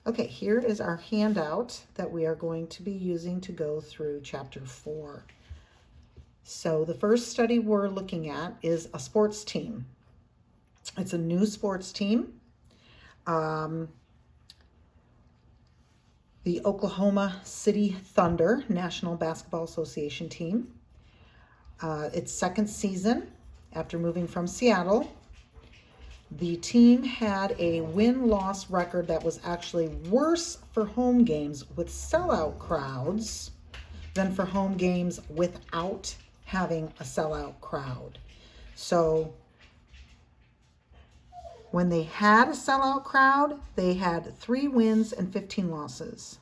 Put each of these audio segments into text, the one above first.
Okay, here is our handout that we are going to be using to go through chapter 4. So the first study we're looking at is a sports team. It's a new sports team. The Oklahoma City Thunder National Basketball Association team. Its second season after moving from Seattle. The team had a win-loss record that was actually worse for home games with sellout crowds than for home games without having a sellout crowd. So when they had a sellout crowd, they had 3 wins and 15 losses.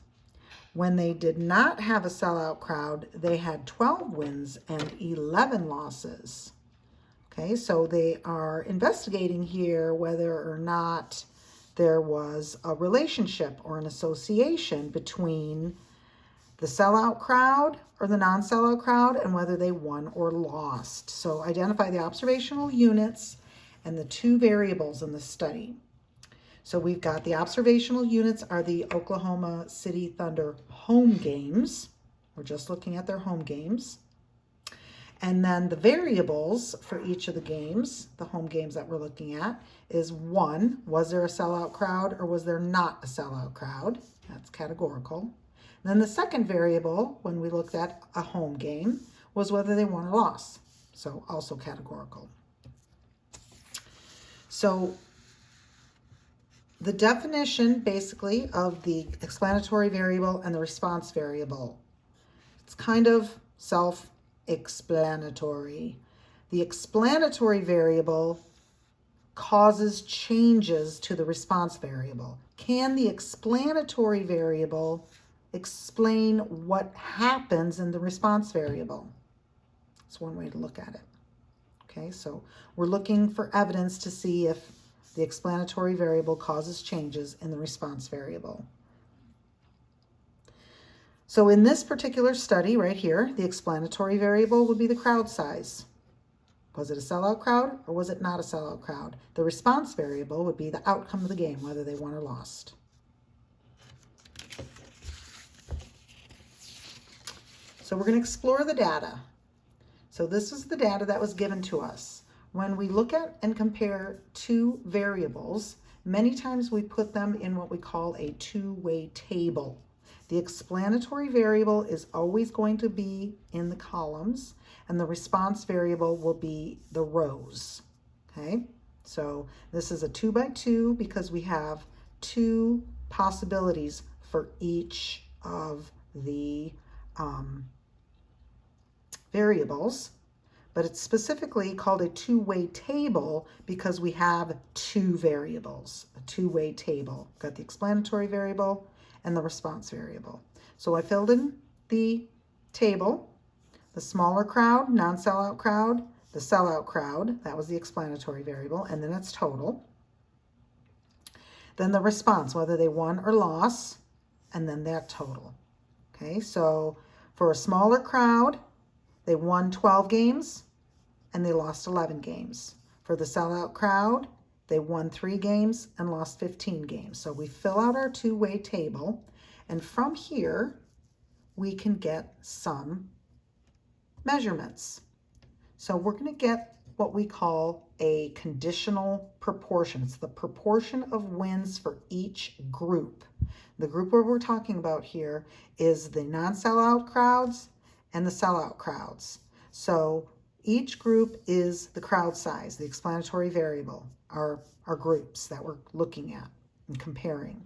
When they did not have a sellout crowd, they had 12 wins and 11 losses. Okay, so they are investigating here whether or not there was a relationship or an association between the sellout crowd or the non-sellout crowd and whether they won or lost. So identify the observational units and the 2 variables in the study. So we've got the observational units are the Oklahoma City Thunder home games. We're just looking at their home games. And then the variables for each of the games, the home games that we're looking at, is 1, was there a sellout crowd or was there not a sellout crowd? That's categorical. And then the second variable, when we looked at a home game, was whether they won or lost. So also categorical. So the definition basically of the explanatory variable and the response variable, it's kind of self-explanatory. The explanatory variable causes changes to the response variable. Can the explanatory variable explain what happens in the response variable? That's one way to look at it. Okay, so we're looking for evidence to see if the explanatory variable causes changes in the response variable. So in this particular study right here, the explanatory variable would be the crowd size. Was it a sellout crowd or was it not a sellout crowd? The response variable would be the outcome of the game, whether they won or lost. So we're going to explore the data. So this is the data that was given to us. When we look at and compare 2 variables, many times we put them in what we call a 2-way table. The explanatory variable is always going to be in the columns, and the response variable will be the rows. Okay, so this is a 2-by-2 because we have 2 possibilities for each of the variables. But it's specifically called a 2-way table because we have 2 variables, a 2-way table. Got the explanatory variable and the response variable. So I filled in the table, the smaller crowd, non-sellout crowd, the sellout crowd, that was the explanatory variable, and then its total. Then the response, whether they won or lost, and then that total. Okay, so for a smaller crowd, they won 12 games and they lost 11 games. For the sellout crowd, they won 3 games and lost 15 games. So we fill out our 2-way table, and from here, we can get some measurements. So we're going to get what we call a conditional proportion. It's the proportion of wins for each group. The group where we're talking about here is the non-sellout crowds and the sellout crowds. So each group is the crowd size, the explanatory variable, our groups that we're looking at and comparing.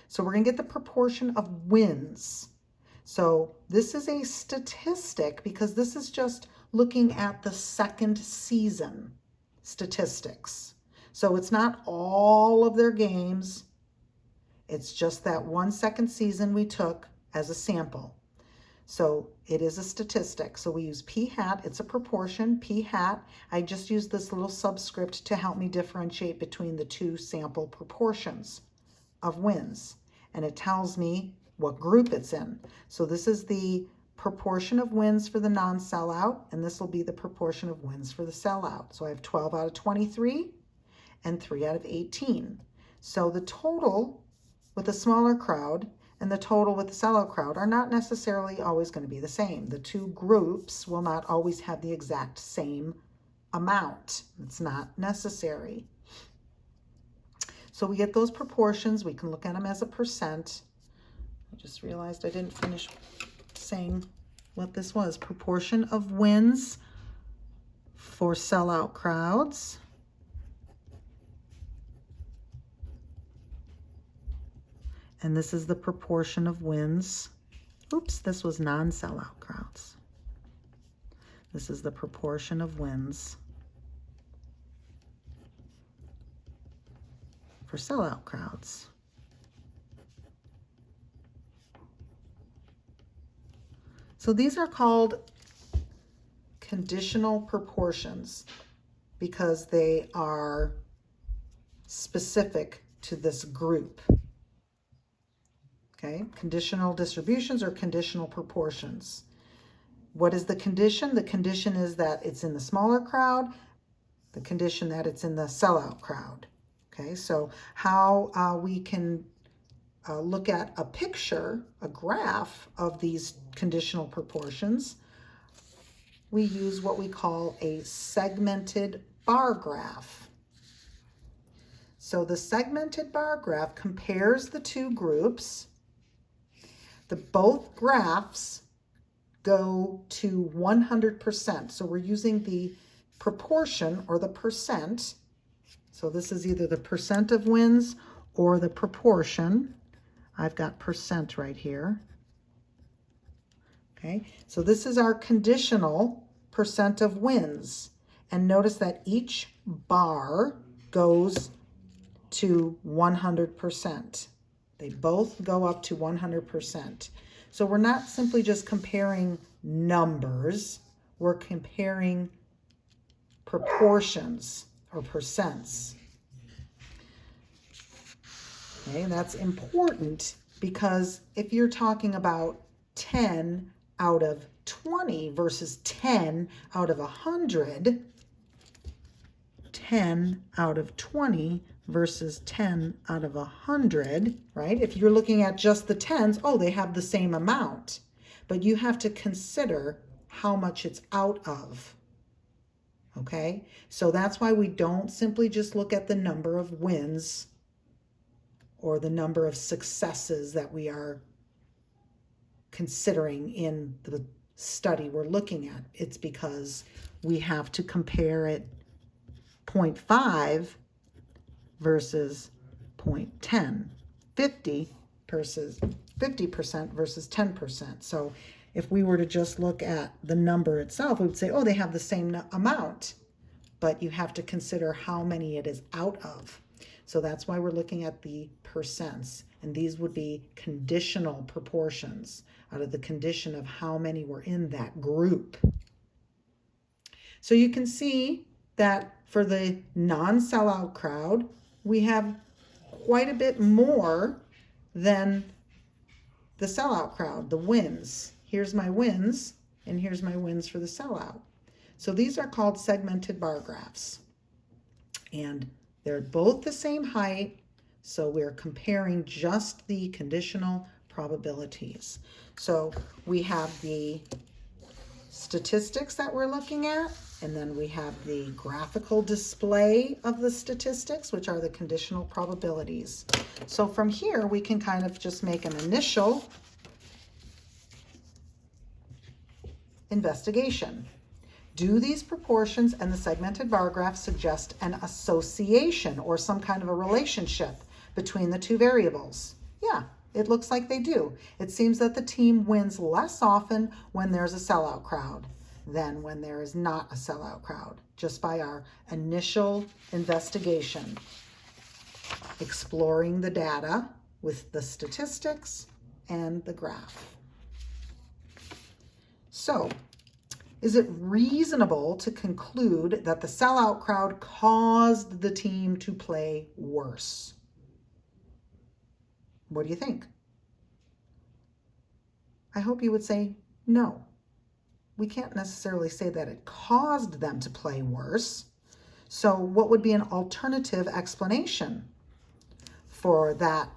So we're going to get the proportion of wins. So this is a statistic because this is just looking at the second season statistics. So it's not all of their games. It's just that 1 second season we took as a sample. So it is a statistic. So we use p hat. It's a proportion, p hat. I just use this little subscript to help me differentiate between the 2 sample proportions of wins. And it tells me what group it's in. So this is the proportion of wins for the non-sellout, and this will be the proportion of wins for the sellout. So I have 12 out of 23 and 3 out of 18. So the total with a smaller crowd and the total with the sellout crowd are not necessarily always going to be the same. The two groups will not always have the exact same amount. It's not necessary. So we get those proportions. We can look at them as a percent. I just realized I didn't finish saying what this was. Proportion of wins for sellout crowds. And this is the proportion of wins. Oops, this was non-sellout crowds. This is the proportion of wins for sellout crowds. So these are called conditional proportions because they are specific to this group. Okay, conditional distributions or conditional proportions. What is the condition? The condition is that it's in the smaller crowd, the condition that it's in the sellout crowd. Okay, so how we can look at a picture, a graph of these conditional proportions, we use what we call a segmented bar graph. So the segmented bar graph compares the two groups. Both graphs go to 100%. So we're using the proportion or the percent. So this is either the percent of wins or the proportion. I've got percent right here. Okay, so this is our conditional percent of wins. And notice that each bar goes to 100%. They both go up to 100%. So we're not simply just comparing numbers, we're comparing proportions or percents. Okay, and that's important because if you're talking about 10 out of 20 versus 10 out of 100, 10 out of 20 versus 10 out of 100, right? If you're looking at just the tens, oh, they have the same amount, but you have to consider how much it's out of, okay? So that's why we don't simply just look at the number of wins or the number of successes that we are considering in the study we're looking at. It's because we have to compare it 0.5 versus 0.10, 50% versus 10%. So if we were to just look at the number itself, we would say, oh, they have the same amount, but you have to consider how many it is out of. So that's why we're looking at the percents, and these would be conditional proportions out of the condition of how many were in that group. So you can see that for the non-sellout crowd, we have quite a bit more than the sellout crowd, the wins. Here's my wins, and here's my wins for the sellout. So these are called segmented bar graphs. And they're both the same height, so we're comparing just the conditional probabilities. So we have the statistics that we're looking at, and then we have the graphical display of the statistics, which are the conditional probabilities. So from here, we can kind of just make an initial investigation. Do these proportions and the segmented bar graph suggest an association or some kind of a relationship between the two variables? Yeah, it looks like they do. It seems that the team wins less often when there's a sellout crowd than when there is not a sellout crowd, just by our initial investigation, exploring the data with the statistics and the graph. So, is it reasonable to conclude that the sellout crowd caused the team to play worse? What do you think? I hope you would say no. We can't necessarily say that it caused them to play worse. So what would be an alternative explanation for that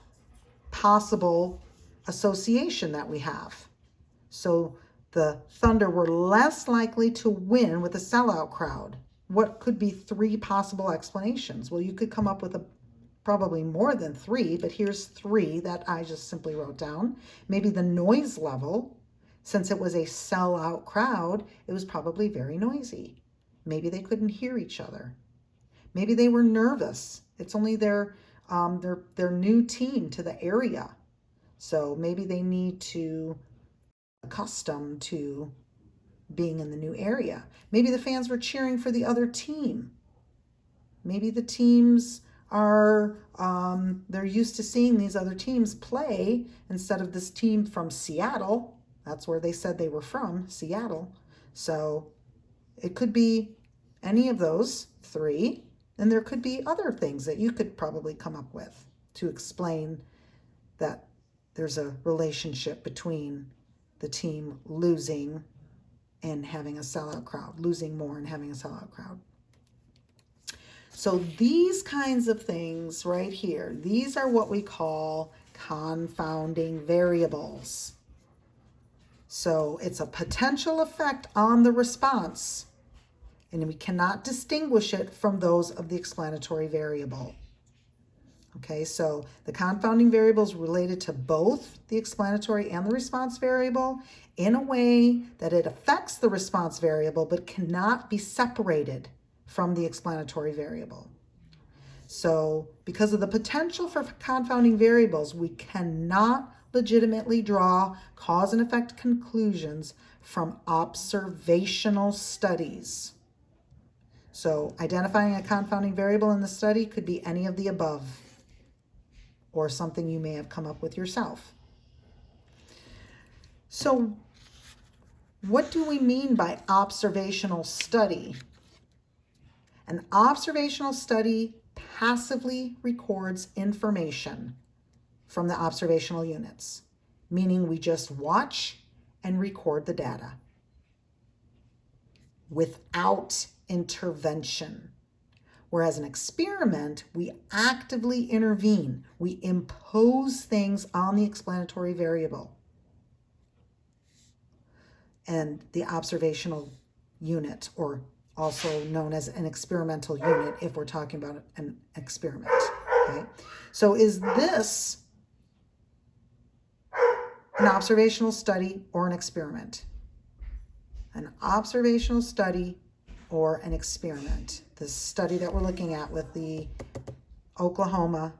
possible association that we have. So the Thunder were less likely to win with a sellout crowd. What could be 3 possible explanations? Well, you could come up with probably more than 3, but here's 3 that I just simply wrote down. Maybe the noise level, since it was a sellout crowd, it was probably very noisy. Maybe they couldn't hear each other. Maybe they were nervous. It's only their new team to the area. So maybe they need to accustomed to being in the new area. Maybe the fans were cheering for the other team. Maybe the teams are, they're used to seeing these other teams play instead of this team from Seattle. That's where they said they were from, Seattle. So it could be any of those 3. And there could be other things that you could probably come up with to explain that there's a relationship between the team losing and having a sellout crowd, losing more and having a sellout crowd. So these kinds of things right here, these are what we call confounding variables. So it's a potential effect on the response, and we cannot distinguish it from those of the explanatory variable. Okay, so the confounding variable is related to both the explanatory and the response variable in a way that it affects the response variable but cannot be separated from the explanatory variable. So because of the potential for confounding variables, we cannot legitimately draw cause and effect conclusions from observational studies. So identifying a confounding variable in the study could be any of the above, or something you may have come up with yourself. So what do we mean by observational study? An observational study passively records information from the observational units, meaning we just watch and record the data without intervention. Whereas an experiment, we actively intervene. We impose things on the explanatory variable and the observational unit, or also known as an experimental unit if we're talking about an experiment. Okay, so is this an observational study or an experiment? An observational study or an experiment. The study that we're looking at with the Oklahoma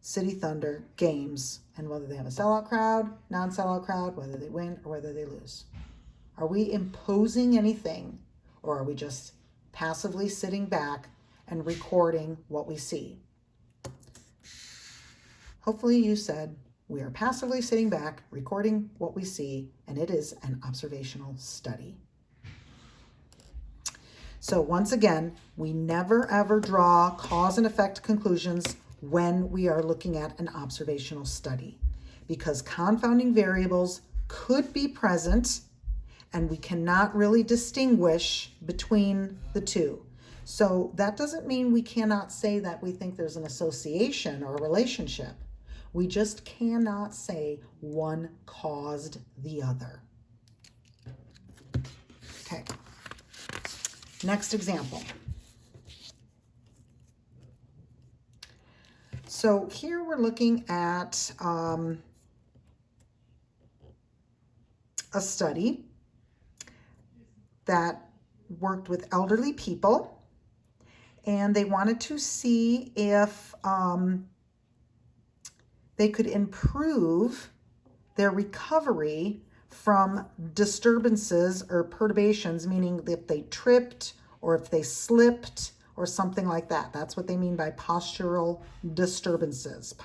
City Thunder games, and whether they have a sellout crowd, non-sellout crowd, whether they win or whether they lose. Are we imposing anything, or are we just passively sitting back and recording what we see? Hopefully you said we are passively sitting back, recording what we see, and it is an observational study. So once again, we never ever draw cause and effect conclusions when we are looking at an observational study, because confounding variables could be present and we cannot really distinguish between the two. So that doesn't mean we cannot say that we think there's an association or a relationship. We just cannot say one caused the other. Okay. Next example. So here we're looking at a study that worked with elderly people, and they wanted to see if they could improve their recovery from disturbances or perturbations, meaning if they tripped or if they slipped or something like that. That's what they mean by postural disturbances,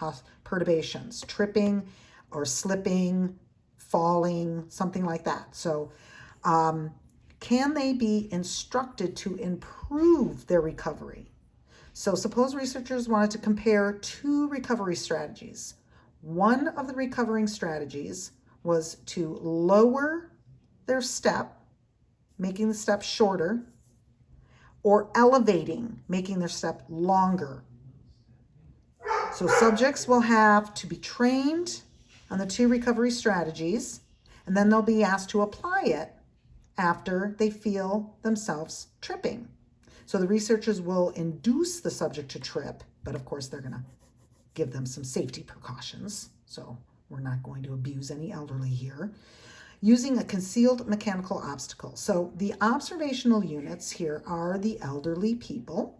perturbations, tripping or slipping, falling, something like that. So can they be instructed to improve their recovery? So suppose researchers wanted to compare 2 recovery strategies. One of the recovering strategies was to lower their step, making the step shorter, or elevating, making their step longer. So subjects will have to be trained on the 2 recovery strategies, and then they'll be asked to apply it after they feel themselves tripping. So the researchers will induce the subject to trip, but of course they're going to give them some safety precautions. So we're not going to abuse any elderly here. Using a concealed mechanical obstacle. So the observational units here are the elderly people.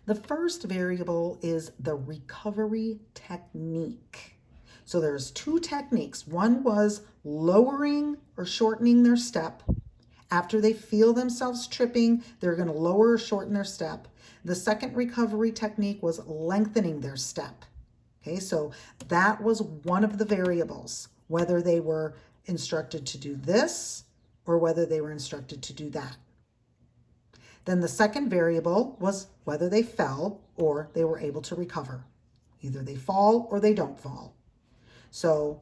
The first variable is the recovery technique. So there's 2 techniques. One was lowering or shortening their step. After they feel themselves tripping, they're going to lower or shorten their step. The second recovery technique was lengthening their step. Okay, so that was one of the variables, whether they were instructed to do this or whether they were instructed to do that. Then the second variable was whether they fell or they were able to recover. Either they fall or they don't fall. So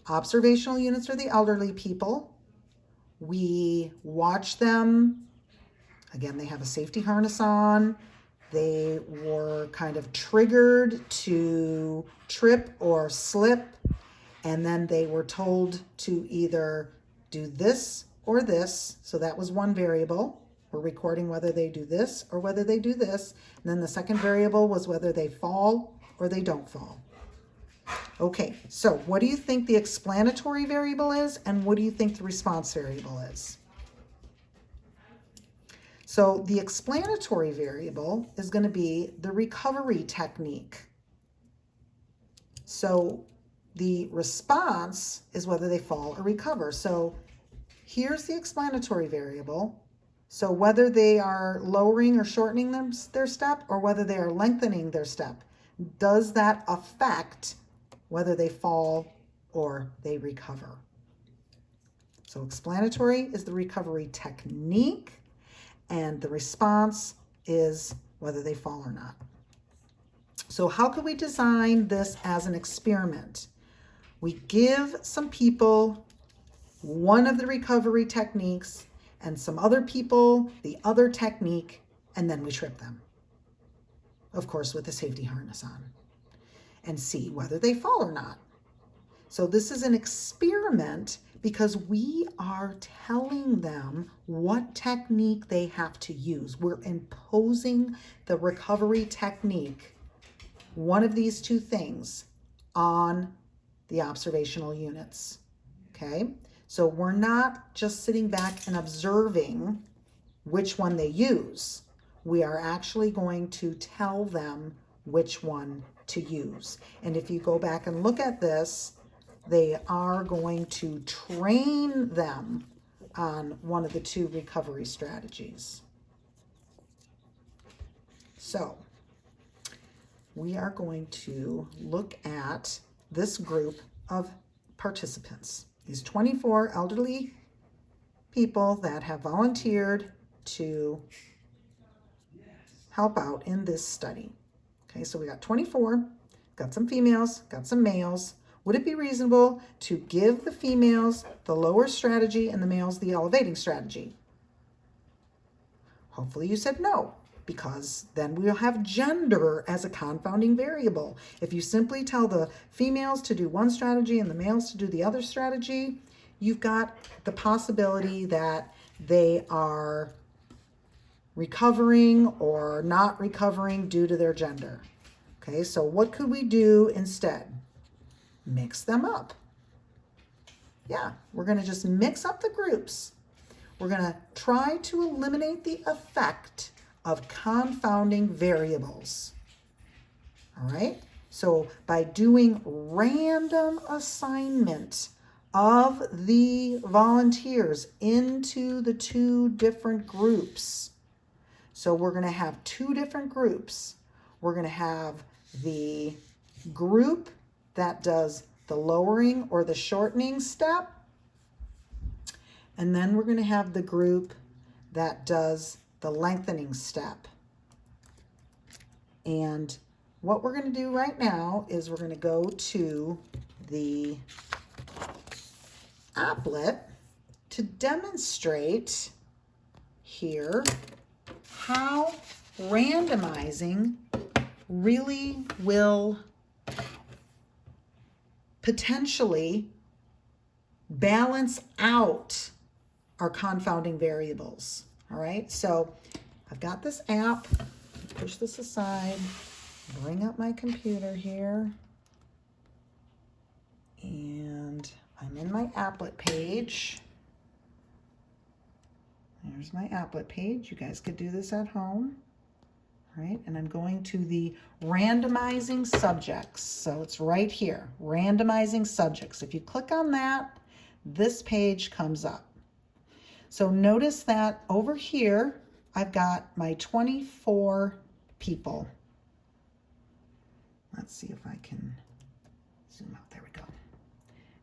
observational units are the elderly people. We watch them. Again, they have a safety harness on. They were kind of triggered to trip or slip, and then they were told to either do this or this. So that was one variable. We're recording whether they do this or whether they do this. And then the second variable was whether they fall or they don't fall. Okay, so what do you think the explanatory variable is, and what do you think the response variable is? So the explanatory variable is going to be the recovery technique. So the response is whether they fall or recover. So here's the explanatory variable. So whether they are lowering or shortening their step or whether they are lengthening their step, does that affect whether they fall or they recover? So explanatory is the recovery technique, and the response is whether they fall or not. So how could we design this as an experiment? We give some people one of the recovery techniques and some other people the other technique, and then we trip them. Of course, with the safety harness on, and see whether they fall or not. So this is an experiment because we are telling them what technique they have to use. We're imposing the recovery technique, one of these 2 things, on the observational units. Okay? So we're not just sitting back and observing which one they use. We are actually going to tell them which one to use. And if you go back and look at this, they are going to train them on one of the 2 recovery strategies. So we are going to look at this group of participants, these 24 elderly people that have volunteered to help out in this study. Okay, so we got 24, got some females, got some males. Would it be reasonable to give the females the lower strategy and the males the elevating strategy? Hopefully you said no, because then we'll have gender as a confounding variable. If you simply tell the females to do one strategy and the males to do the other strategy, you've got the possibility that they are recovering or not recovering due to their gender. Okay, so what could we do instead? Mix them up. Yeah, we're going to just mix up the groups. We're going to try to eliminate the effect of confounding variables. All right, so by doing random assignment of the volunteers into the 2 different groups. So we're going to have 2 different groups. We're going to have the group that does the lowering or the shortening step. And then we're going to have the group that does the lengthening step. And what we're going to do right now is we're going to go to the applet to demonstrate here how randomizing really will potentially balance out our confounding variables. All right, so I've got this app. Push this aside, bring up my computer here, and I'm in my applet page. There's my applet page. You guys could do this at home. All right, and I'm going to the randomizing subjects. So it's right here, randomizing subjects. If you click on that, this page comes up. So notice that over here, I've got my 24 people. Let's see if I can zoom out. There we go.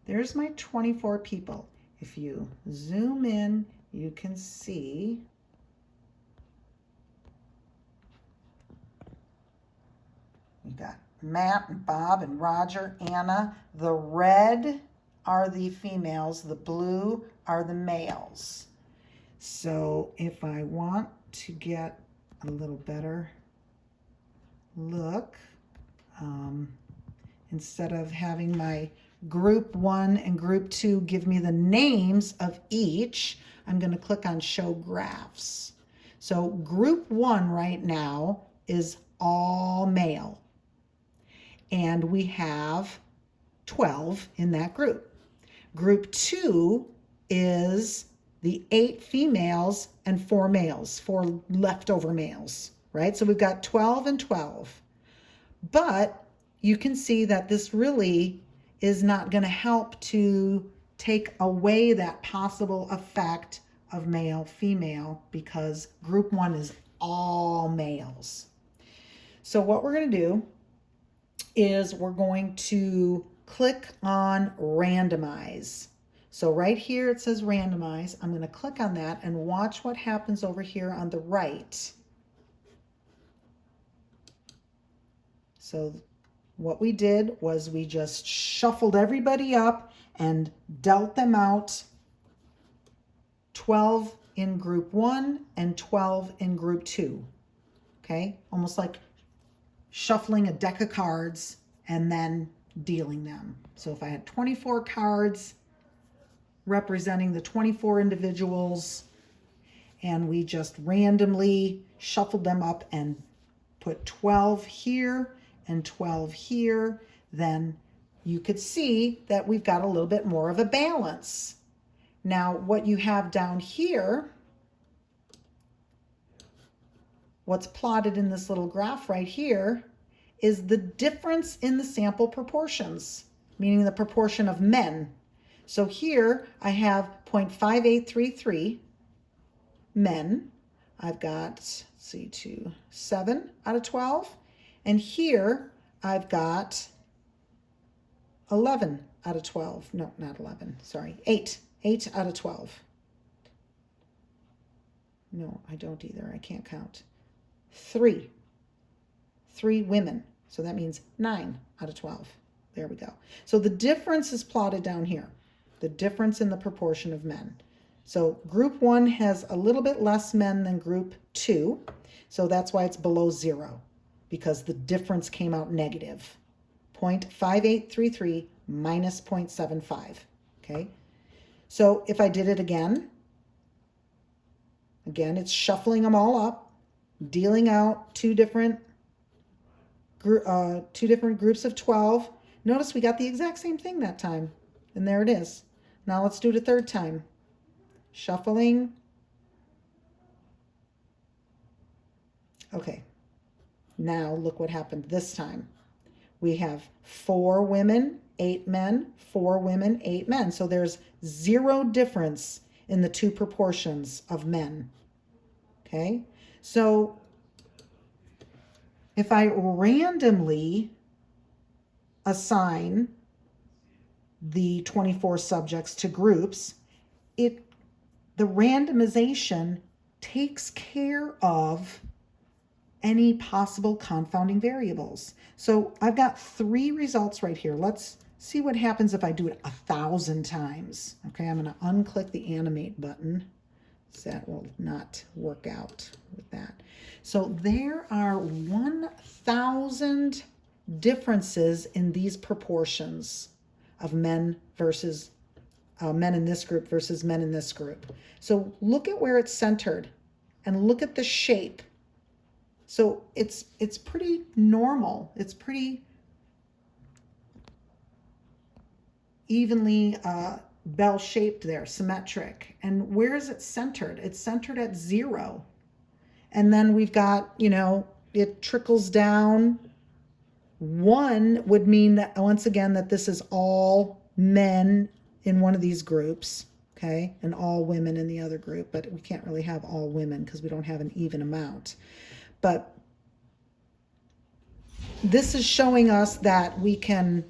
There's my 24 people. If you zoom in, you can see we got Matt and Bob and Roger, Anna. The red are the females, the blue are the males. So if I want to get a little better look, instead of having my group 1 and group 2 give me the names of each, I'm going to click on show graphs. So group 1 right now is all male, and we have 12 in that group. Group 2 is the 8 females and 4 males, 4 leftover males, right? So we've got 12 and 12. But you can see that this really is not going to help to take away that possible effect of male, female, because group 1 is all males. So what we're going to do is we're going to click on randomize. So right here it says randomize. I'm going to click on that and watch what happens over here on the right. So what we did was we just shuffled everybody up and dealt them out 12 in group 1 and 12 in group 2. Okay, almost like shuffling a deck of cards and then dealing them. So if I had 24 cards representing the 24 individuals, and we just randomly shuffled them up and put 12 here and 12 here, then you could see that we've got a little bit more of a balance. Now, what you have down here, what's plotted in this little graph right here, is the difference in the sample proportions, meaning the proportion of men. So here I have 0.5833 men. I've got, let's see, 7 out of 12. And here I've got 11 out of 12. No, not 11, sorry, 8 out of 12. No, I don't either, I can't count. 3 women, so that means 9 out of 12. There we go. So the difference is plotted down here, the difference in the proportion of men. So group 1 has a little bit less men than group 2, so that's why it's below 0, because the difference came out negative. 0.5833 minus 0.75, okay? So if I did it again, it's shuffling them all up, dealing out two different groups of 12. Notice we got the exact same thing that time, and there it is. Now let's do it a third time. Shuffling. Okay, now look what happened this time. We have 4 women, 8 men, 4 women, 8 men. So there's 0 difference in the two proportions of men. Okay, so if I randomly assign the 24 subjects to groups, the randomization takes care of any possible confounding variables. So I've got 3 results right here. Let's see what happens if I do it 1,000 times. Okay, I'm going to unclick the animate button So that will not work out with that. So there are 1,000 differences in these proportions of men versus men in this group versus men in this group. So look at where it's centered and look at the shape. So it's pretty normal. It's pretty evenly bell-shaped there, symmetric. And where is it centered? It's centered at 0. And then we've got, it trickles down. 1 would mean that, once again, that this is all men in one of these groups, okay, and all women in the other group, but we can't really have all women because we don't have an even amount. But this is showing us that we can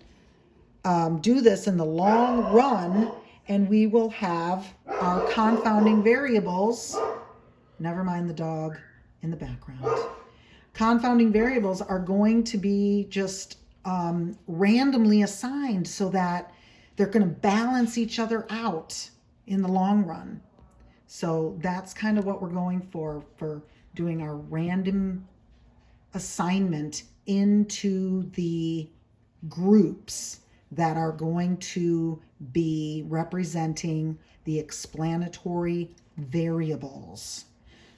do this in the long run, and we will have our confounding variables. Never mind the dog in the background. Confounding variables are going to be just randomly assigned so that they're going to balance each other out in the long run. So that's kind of what we're going for doing our random assignment into the groups that are going to be representing the explanatory variables.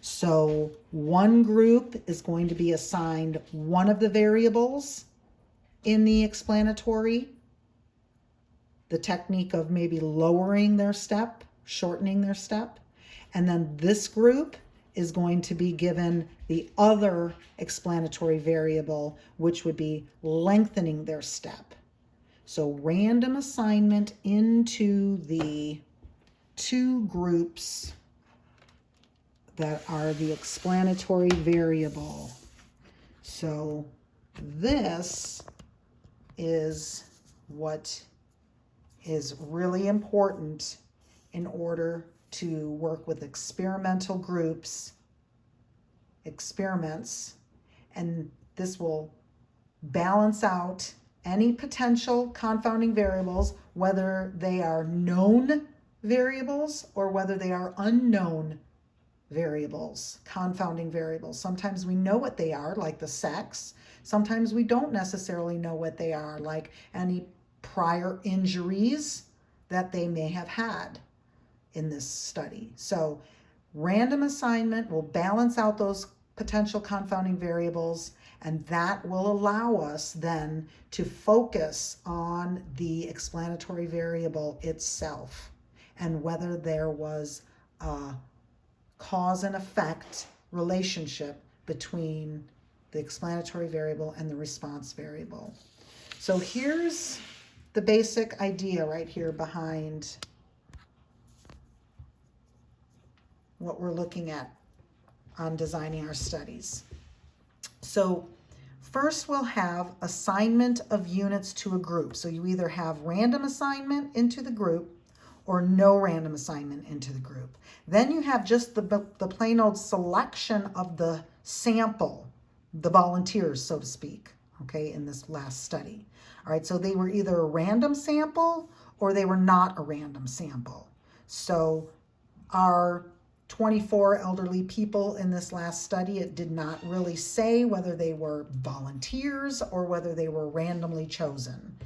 So one group is going to be assigned one of the variables in the explanatory, the technique of maybe lowering their step, shortening their step. And then this group is going to be given the other explanatory variable, which would be lengthening their step. So random assignment into the 2 groups that are the explanatory variable. So this is what is really important in order to work with experimental groups, experiments, and this will balance out any potential confounding variables, whether they are known variables or whether they are unknown variables, confounding variables. Sometimes we know what they are, like the sex. Sometimes we don't necessarily know what they are, like any prior injuries that they may have had in this study. So random assignment will balance out those potential confounding variables, and that will allow us then to focus on the explanatory variable itself and whether there was a cause and effect relationship between the explanatory variable and the response variable. So here's the basic idea right here behind what we're looking at on designing our studies. So first we'll have assignment of units to a group. So you either have random assignment into the group or no random assignment into the group. Then you have just the plain old selection of the sample, the volunteers, so to speak, okay, in this last study. All right, so they were either a random sample or they were not a random sample. So our 24 elderly people in this last study, it did not really say whether they were volunteers or whether they were randomly chosen.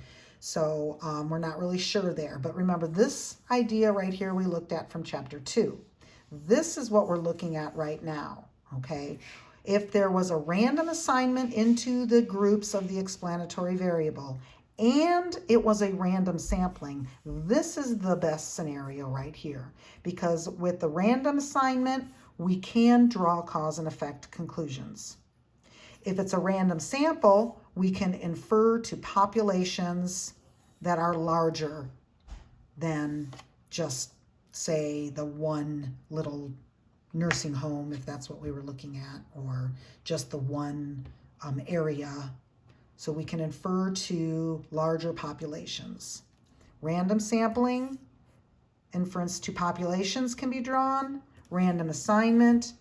So we're not really sure there. But remember, this idea right here we looked at from chapter 2. This is what we're looking at right now, okay? If there was a random assignment into the groups of the explanatory variable and it was a random sampling, this is the best scenario right here, because with the random assignment, we can draw cause and effect conclusions. If it's a random sample, we can infer to populations that are larger than just, say, the one little nursing home, if that's what we were looking at, or just the one area. So we can infer to larger populations. Random sampling, inference to populations can be drawn. Random assignment,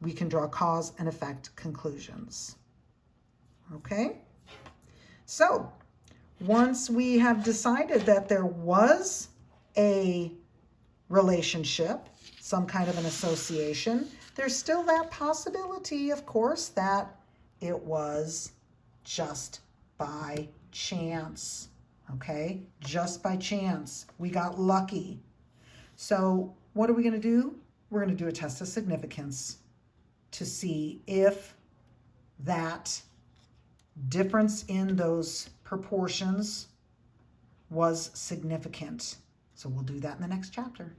we can draw cause and effect conclusions. Okay? So once we have decided that there was a relationship, some kind of an association, there's still that possibility, of course, that it was just by chance, okay? Just by chance. We got lucky. So what are we going to do? We're going to do a test of significance to see if that difference in those proportions was significant. So we'll do that in the next chapter.